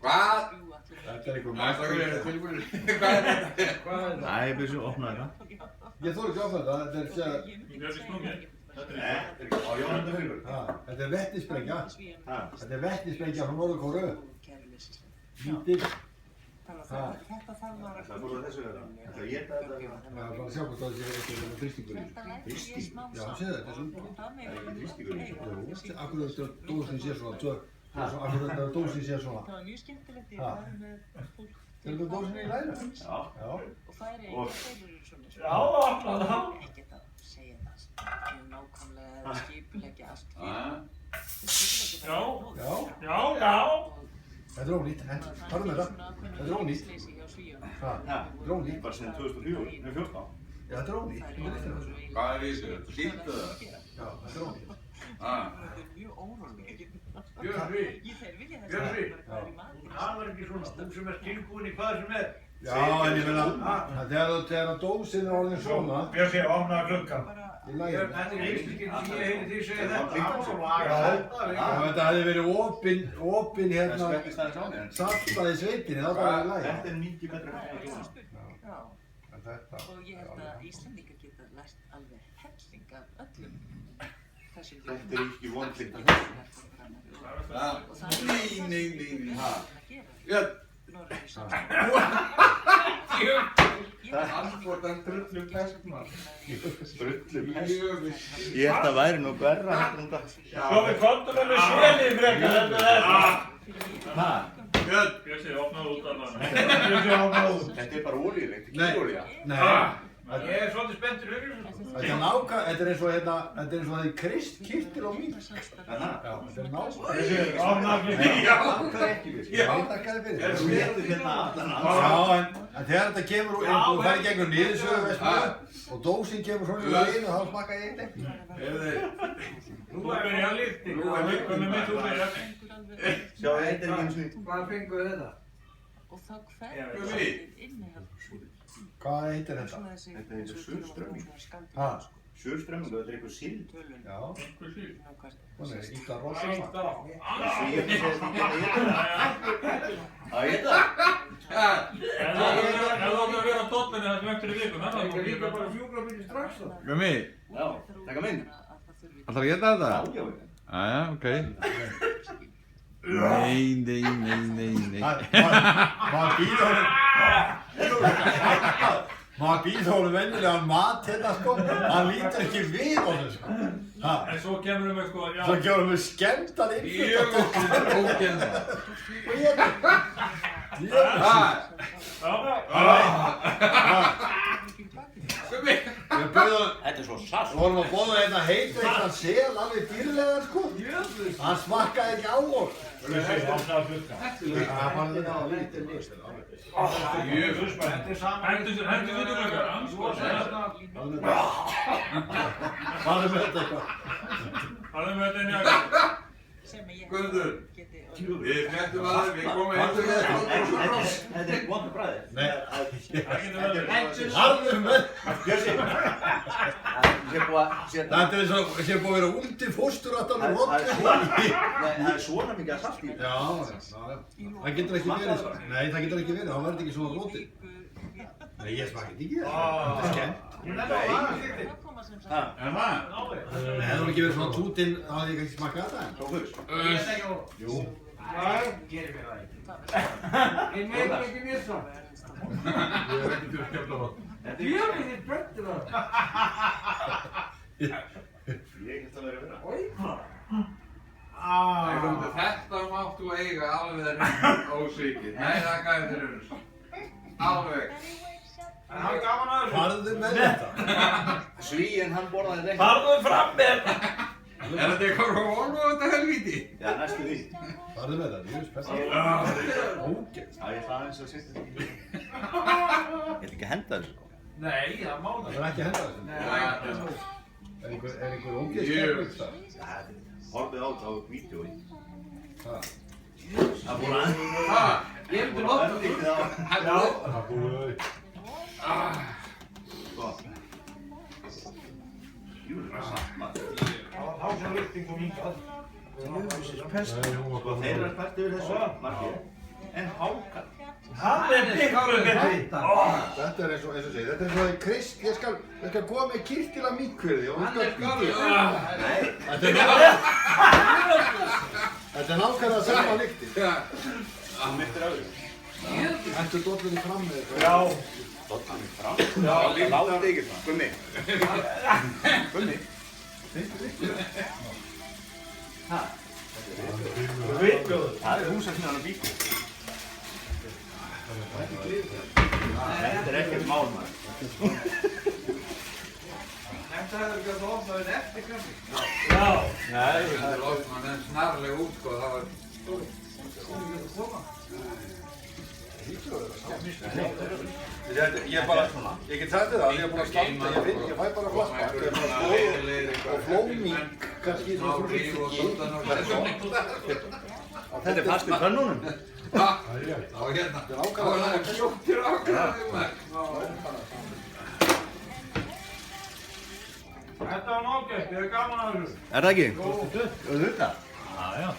Hvað? Þetta einhver Strákar eru tilbúinir. Hvað þetta? Nei, byrju, opna þetta. Ég þori ekki að opna þetta, þetta er Björsi sprungið. Þetta er á Jónanda Haugur. Þetta er vetnisprengja. Þetta er vetnisprengja frá Norður-Kóreu. Lítil. Það fór það þessu vera. Þetta ég þetta. Já, bara sjá hvort það sé eitthvað þrýstingur í. Þrýstingur? Já, sé þetta er svona. Það er ekki þrýstingur í þessu. Akkur þetta dósin sé svona, akkur þetta dósin sé svona. Það var mjög skemmtilegt, ég var með fólk. Þetta dósin í læra? Já. Og það er þeir eru svona. Já, opna það. Ekkert að segja það, nákvæmlega eða skipuleggja allt. Já. Þetta er ónýtt, hvað með þetta? Þetta er ónýtt. Þetta er ónýtt. Bara sinni 2014. Já, þetta er ónýtt. Hvað er í þessu? Sýttu það? Já, þetta er ónýtt. Það er mjög órólegir. Björsi. Þeir vilja þess Björsi. að það er í maður. Það var ekki svona, þú sem er tilbúin í hvað sem er. Já, en ég meina, þegar dósin er orðin svona. Björsi, opnaði klukkan. Í læginu. Þetta er einskilkinn sem ég heyri því segja þetta. Já, þetta hefði verið opin hérna, Það spettist aðeins á mér. saltað í sveitinni, það var í læginu. Þetta er mikið betra en að Jónanda. Já, Þetta. og ég held að Íslendingar geta lært alveg helling af öllum þessum Þetta er ekki vonlíkt að Nei. Björn! Hann fór þann drullu pestmann. Drullu pest. Ég held að væri nú verra heldur en það. Svo við komum með svelið frekar heldur þetta. Björn. Björsi, opnaði út af það. Þetta er bara olíulegt, ekki olía. Nei. Ég er svolítið spenntur fyrir þessu. Þetta er nákvæm, þetta er eins og það er kristkirtil á mín. Já, þetta er nákvæm. Opnaði Það er ekki við. Ég veit ekki hvað það fyrir. Þú getur hérna allan Já, en þegar þetta kemur úr, og það er gegnum niðursögu veistlega, og dósin kemur svona í leginu, þá smakka ég eitt ekki. Nú er byrjað líkt. Nú er líkt með mitt úr byrjað. Sjá, þetta er ekki eins og Hvað fenguðu þetta? Og þá hvernig innihald Hvað heitir þetta? Þetta heitir surströmming. Ha? Surströmming, þetta er eitthvað sild. Já, hún er íta rosa. Svíðan segir því að ég geta það. Ef þú átt að vera á dollinu það sem eftir í vikuna, þá Það er líka bara fjúkrabíli strax þá. Gummi, Já, taka mynd. ætlar að geta þetta? Já, já. Jæja, ok. Nei. Maður býð honum venjulegan mat hérna sko, hann lítur ekki við honum sko. En svo kemur við sko, já. Svo gjör hann skemmtan innflytja. Gummi. Þetta er svo salt. Við vorum að boða hérna heitveittan sel alveg dýrlegan sko. Hann smakkaði ekki á honum. Opnaði klukkan. Það var þetta á lítið list. Þetta er saman. Hendur við klukkan. Hvað er með þetta eitthvað? Hvað er með þetta inn í aðeins? Guðmundur, við fréttum að við komum Þetta er ekki vondur bræðið. Nei. Harður með. Björsi. Þetta er eins og sé búið að vera úti fósturáttan og rótt. Það er svona mikið að salt í. Já. Það getur ekki verið. Nei, það getur ekki verið. Það verður ekki svona rótið. Nei, ég smakka ekki það. Þetta er skemmt. En það? Nei, það voru ekki verið svona tútinn, þá hafði ég ekki smakkað þetta. Jú. Nei, gerir mér það ekki. Ég meina ekki mér svo. Ég er ekki til að skemmta það. Ég er þitt bröndir það. Ég get það verið að vera. Oi, hvað? Þetta máttu eiga alveg ósvikið. Nei, það gæði þér unnus. Alveg. En hann gaman að þessu. Farðu með þetta. Svíinn, hann borðaði þetta ekki. Farðu fram með. Er þetta eitthvað frá Volvo þetta helvíti? Já, næstu því. Farðu með þetta, ég er spennst. Ógeð. Já, ég ætla aðeins að setja þetta. Ég ætla ekki að henda þessu. Nei, það má Það er ekki að henda þessu. Er einhver ógeð skemmtilegt það? Horfið á þetta á vídeói. Það. Það búið aðeins. Ég myndi nota það. Það búið. Sko. Jú, það er satt maður. Það var pásan lykting og hingað. Þeir eru að hvert yfir þessu markið. en Hákon. Hann miklu betri. Þetta er eins og segir, þetta er eins og það er krist, ég skal koma með kyrtila minkverði og Hann er spýti. skárið. Þetta er nákvæmlega sama lyktin. Já. Hann mittir öðru. Ættu dollunni fram með eitthvað. Já. Dottan mig fram. Já, látið ekki svona. Gummi. Gummi. Það er húsasmiðan á bíku. Þetta er ekkert mál, maður. Þetta hefur ekki að opna þetta eftir kaffi. Já. Nei, Það er opna en snarlega út, sko, það var... Ég bara, ég get sagt þér það, ég er búinn að standa, ég fæ bara flashback, ég er bara stóð og flóming, kannski svona frústiki. þetta er fast í könnunum. Þá hérna, þá er það sjóttir ákvæðum maður. Þetta var nákvæmt, ég er gaman að þessu. Er það ekki? Þú þetta? Já, já.